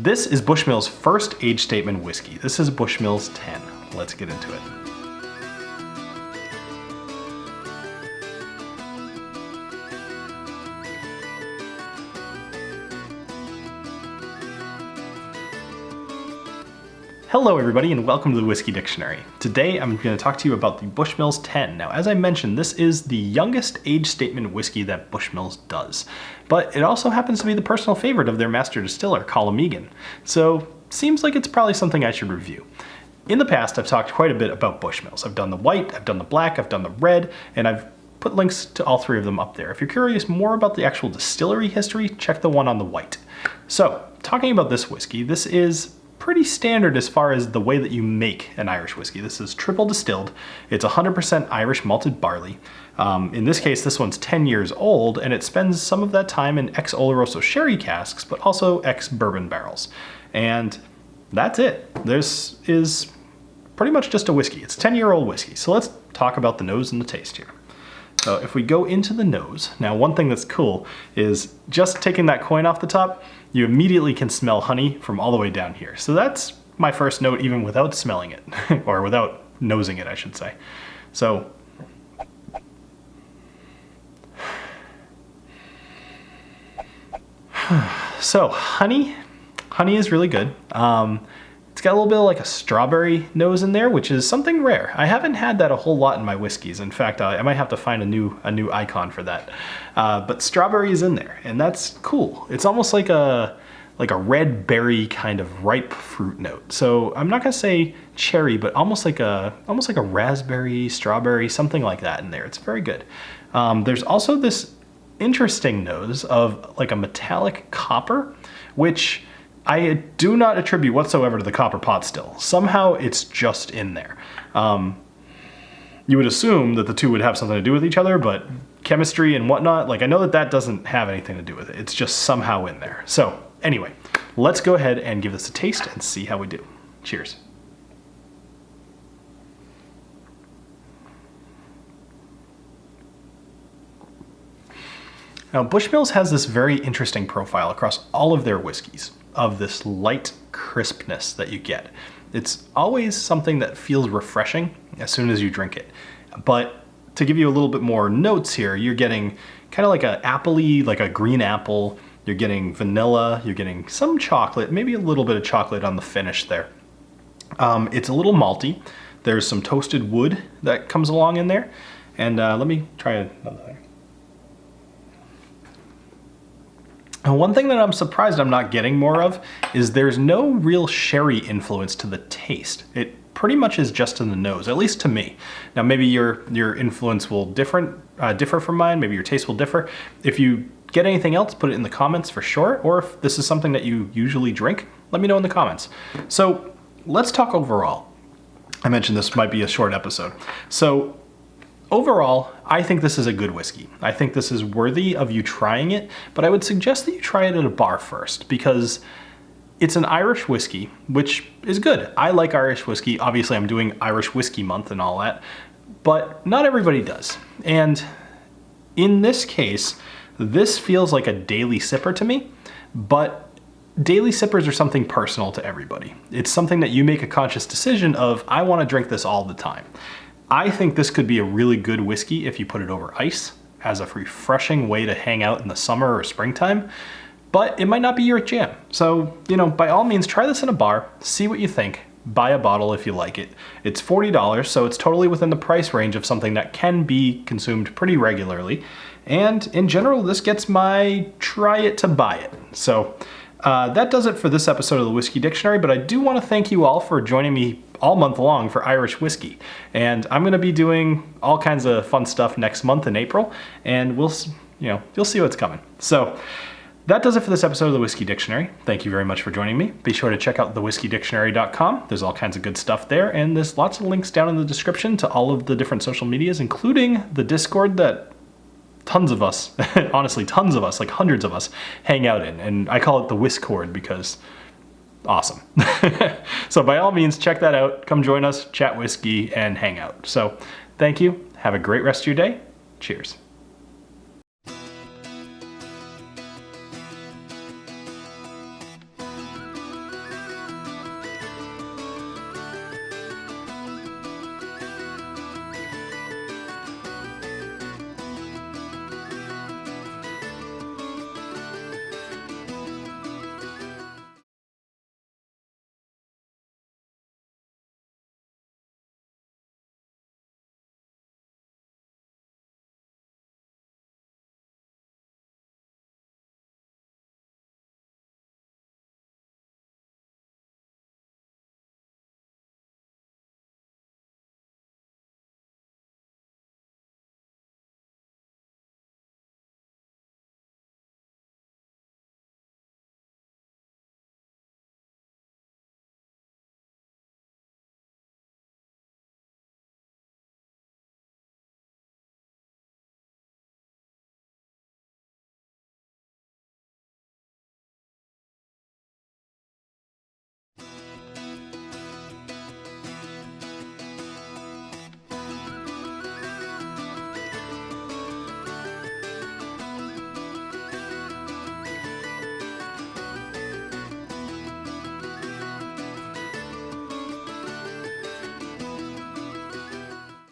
This is Bushmills' first age statement whiskey. This is Bushmills 10. Let's get into it. Hello everybody and welcome to the Whiskey Dictionary. Today I'm going to talk to you about the Bushmills 10. Now as I mentioned, this is the youngest age statement whiskey that Bushmills does. But it also happens to be the personal favorite of their master distiller, Colin Egan. So seems like it's probably something I should review. In the past I've talked quite a bit about Bushmills. I've done the white, I've done the black, I've done the red, and I've put links to all three of them up there. If you're curious more about the actual distillery history, check the one on the white. So talking about this whiskey, this is pretty standard as far as the way that you make an Irish whiskey. This is triple distilled. It's 100% Irish malted barley. In this case, this one's 10 years old, and it spends some of that time in ex-Oloroso sherry casks, but also ex-bourbon barrels. And that's it. This is pretty much just a whiskey. It's a 10-year-old whiskey. So let's talk about the nose and the taste here. So if we go into the nose, now one thing that's cool is just taking that coin off the top, you immediately can smell honey from all the way down here. So that's my first note even without smelling it, or without nosing it, I should say. So, honey is really good. It's got a little bit of like a strawberry nose in there, which is something rare. I haven't had that a whole lot in my whiskeys. In fact, I might have to find a new icon for that. But strawberry is in there, and that's cool. It's almost like a red berry kind of ripe fruit note. So I'm not gonna say cherry, but almost like a raspberry, strawberry, something like that in there. It's very good. There's also this interesting nose of like a metallic copper, which I do not attribute whatsoever to the copper pot still. Somehow it's just in there. You would assume that the two would have something to do with each other, but chemistry and whatnot, like I know that doesn't have anything to do with it. It's just somehow in there. So anyway, let's go ahead and give this a taste and see how we do. Cheers. Now Bushmills has this very interesting profile across all of their whiskeys, of this light crispness that you get. It's always something that feels refreshing as soon as you drink it. But to give you a little bit more notes here, you're getting kind of like an appley, like a green apple, you're getting vanilla, you're getting some chocolate, maybe a little bit of chocolate on the finish there. It's a little malty. There's some toasted wood that comes along in there. And let me try another thing. And one thing that I'm surprised I'm not getting more of is there's no real sherry influence to the taste. It pretty much is just in the nose, at least to me. Now maybe your influence will differ from mine, maybe your taste will differ. If you get anything else, put it in the comments for sure, or if this is something that you usually drink, let me know in the comments. So let's talk overall. I mentioned this might be a short episode. So overall, I think this is a good whiskey. I think this is worthy of you trying it, but I would suggest that you try it at a bar first because it's an Irish whiskey, which is good. I like Irish whiskey. Obviously, I'm doing Irish Whiskey Month and all that, but not everybody does. And in this case, this feels like a daily sipper to me, but daily sippers are something personal to everybody. It's something that you make a conscious decision of, I want to drink this all the time. I think this could be a really good whiskey if you put it over ice as a refreshing way to hang out in the summer or springtime, but it might not be your jam. So, by all means, try this in a bar, see what you think, buy a bottle if you like it. It's $40, so it's totally within the price range of something that can be consumed pretty regularly. And in general, this gets my try it to buy it. So that does it for this episode of the Whiskey Dictionary, but I do want to thank you all for joining me all month long for Irish whiskey. And I'm going to be doing all kinds of fun stuff next month in April, and you'll see what's coming. So that does it for this episode of the Whiskey Dictionary. Thank you very much for joining me. Be sure to check out thewhiskeydictionary.com. There's all kinds of good stuff there, and there's lots of links down in the description to all of the different social medias, including the Discord that tons of us, honestly, tons of us, like hundreds of us, hang out in. And I call it the Whiskcord because awesome. So by all means, check that out. Come join us, chat whiskey, and hang out. So thank you. Have a great rest of your day. Cheers.